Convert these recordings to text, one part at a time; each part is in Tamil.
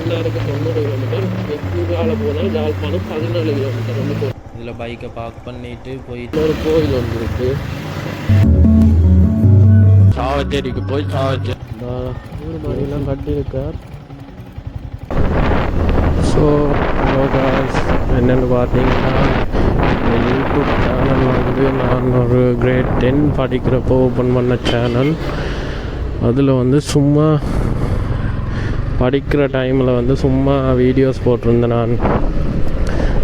மன்னாருக்கு 90 கிலோமீட்டர், எக்ஸூரால போனால் யாழ்ப்பாணம் 17 கிலோமீட்டர் வந்து போகும். இதில் பைக்கை பார்க் பண்ணிட்டு போயிட்டு ஒரு கோயில் ஒன்று இருக்கு, சாவச்சேரிக்கு போய் சாவச்சேரி ஊர் மாதிரிலாம் கட்டியிருக்கார். ஸோ என்னென்னு பார்த்தீங்கன்னா, இந்த யூடியூப் சேனல் வந்து நான் ஒரு கிரேட் 10 படிக்கிறப்போ ஓப்பன் பண்ண சேனல். அதில் வந்து சும்மா படிக்கிற டைமில் வந்து சும்மா வீடியோஸ் போட்டிருந்தேன். நான்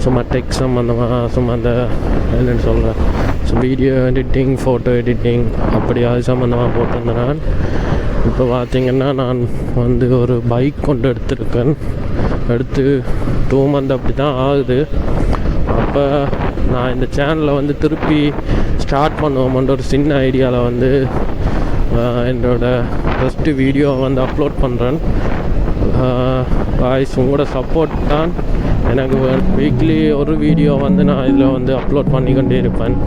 சும்மா டெக் சம்மந்தமாக சும்மா அந்த என்னென்னு சொல்கிறேன், வீடியோ எடிட்டிங், ஃபோட்டோ எடிட்டிங் அப்படி அது சம்மந்தமாக போட்டிருந்தேன். நான் இப்போ பார்த்திங்கன்னா நான் வந்து ஒரு பைக் கொண்டு எடுத்து 2 மந்த் அப்படி தான் ஆகுது. அப்போ நான் இந்த சேனலை வந்து திருப்பி ஸ்டார்ட் பண்ணுவோம்ன்ற ஒரு சின்ன ஐடியாவில் வந்து என்னோடய ஃபஸ்ட்டு வீடியோவை வந்து அப்லோட் பண்ணுறேன். வாய்ஸ் உங்களோட சப்போர்ட் தான் எனக்கு. வீக்லி ஒரு வீடியோ வந்து நான் இதில் வந்து அப்லோட் பண்ணிக்கொண்டே இருப்பேன்.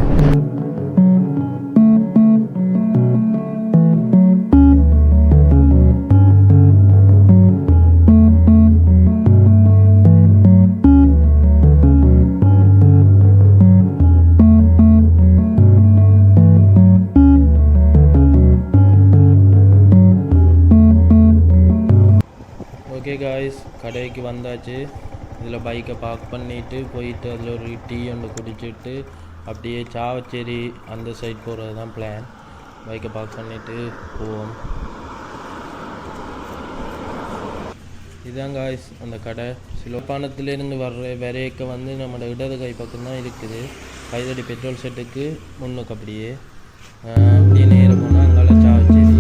ஓகே காய்ஸ், கடைக்கு வந்தாச்சு. இதில் பைக்கை பார்க் பண்ணிவிட்டு போயிட்டு அதில் ஒரு டீ ஒன்று குடிச்சிட்டு அப்படியே சாவச்சேரி அந்த சைட் போகிறது தான் பிளான். பைக்கை பார்க் பண்ணிவிட்டு போவோம். இதுதான் காய்ஸ் அந்த கடை. சிலப்பானத்துலேருந்து வர்ற விரைக்க வந்து நம்மளோட இடது கை பக்கம் தான் இருக்குது. கைதடி பெட்ரோல் செட்டுக்கு முன்னுக்கு அப்படியே நேரம் போனால் அங்கால சாவச்சேரி.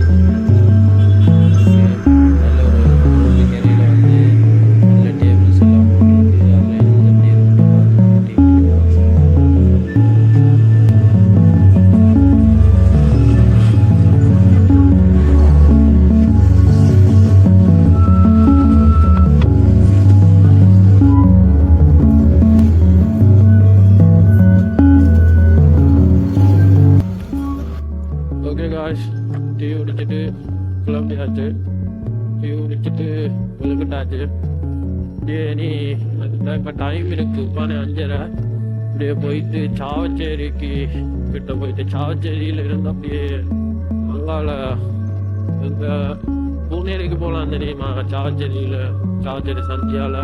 டீ குடிச்சிட்டு கிளம்பியாச்சு. டீ குடிச்சிட்டு விழுக்கிட்டாச்சு. அப்படியே நீ இப்போ டைம் இருக்குது, 5:30. அப்படியே போயிட்டு சாவச்சேரிக்கு கிட்ட போயிட்டு சாவச்சேரியில் இருந்து அப்படியே அங்கால எங்கள் பூனேரிக்கு போகலாம் தெரியுமா? சாவச்சேரி சந்தியால்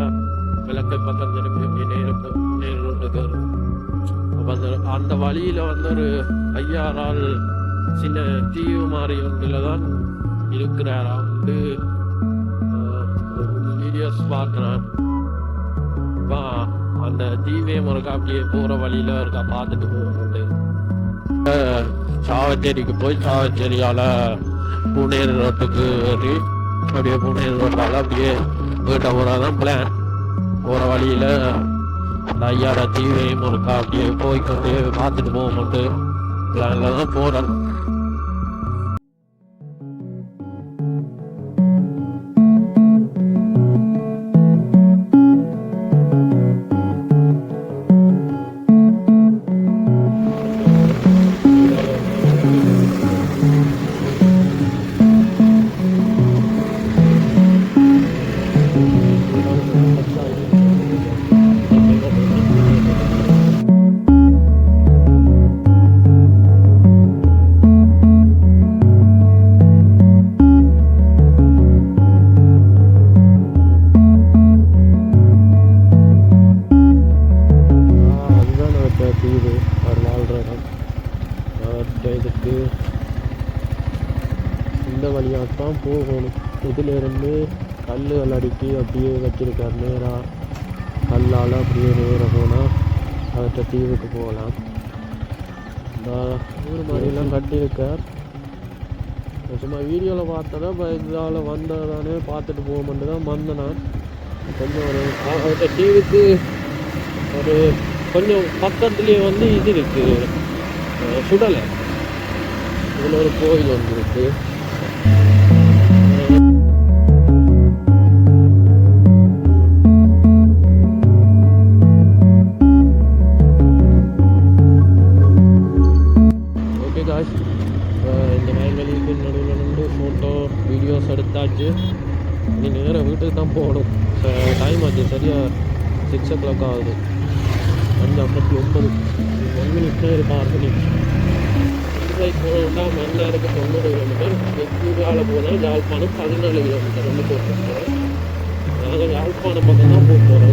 விளக்கை பக்கம் திரும்பி அப்படியே நேரு ரோட்டுக்கு வரும். அப்போ அந்த வழியில் வந்து ஒரு 5000 சின்ன தீவு மாதிரி ஒன்றில் தான் இருக்கிறார். வந்து வீடியோஸ் பார்க்குறேன். அந்த தீவே முறைக்கா அப்படியே போகிற வழியில் இருக்கா பார்த்துட்டு போகும்போது சாவச்சேரிக்கு போய் சாவச்சேரியால் பூனேரி ரோட்டுக்கு ஏறி அப்படியே பூனேரி ரோட்டால் அப்படியே வீட்டை போகிறதான் பிளான். போகிற வழியில் அந்த 5000 தீவையும் முறைக்கா அப்படியே போய்கொண்டு பார்த்துட்டு போகும்போது பிளானில் தான் போகிறேன். இதுக்கு இந்த வழியாகத்தான் போகணும். இதிலிருந்து கல்லுகள் அடுக்கி அப்படியே வச்சிருக்கார். நேராக கல்லால் அப்படியே நேராக போனால் அவற்றை தீவுக்கு போகலாம். இந்த ஊர் மாதிரிலாம் கட்டியிருக்கார். சும்மா வீடியோவில் பார்த்ததா இப்போ இதால் வந்ததானே பார்த்துட்டு போகணுன்ட்டு தான் வந்தேன் நான். கொஞ்சம் அவற்றை தீவுக்கு ஒரு கொஞ்சம் பக்கத்துலேயே வந்து இது இருக்குது, சுடலை. இதில் ஒரு கோயில் ஒன்று இருக்குது. ஓகே காய்ஸ், இந்த வயல்வெளிக்கு நடுவில் நின்று ஃபோட்டோ வீடியோஸ் எடுத்தாச்சு. நீ நேராக வீட்டுக்கு தான் தான் போகணும். டைம் ஆச்சு சரியாக 6 o'clock ஆகுது. 5:59 1 minute ஒரு 6 minute. இதுக்கு போனோம்னா மன்னாருக்கு 90 கிலோமீட்டர், எக்கூரால் போனால் யாழ்ப்பாணம் 14 கிலோமீட்டர் வந்து போட்டுருக்கோம். நாங்கள் யாழ்ப்பாணம் பக்கம் தான் போக போகிறோம்.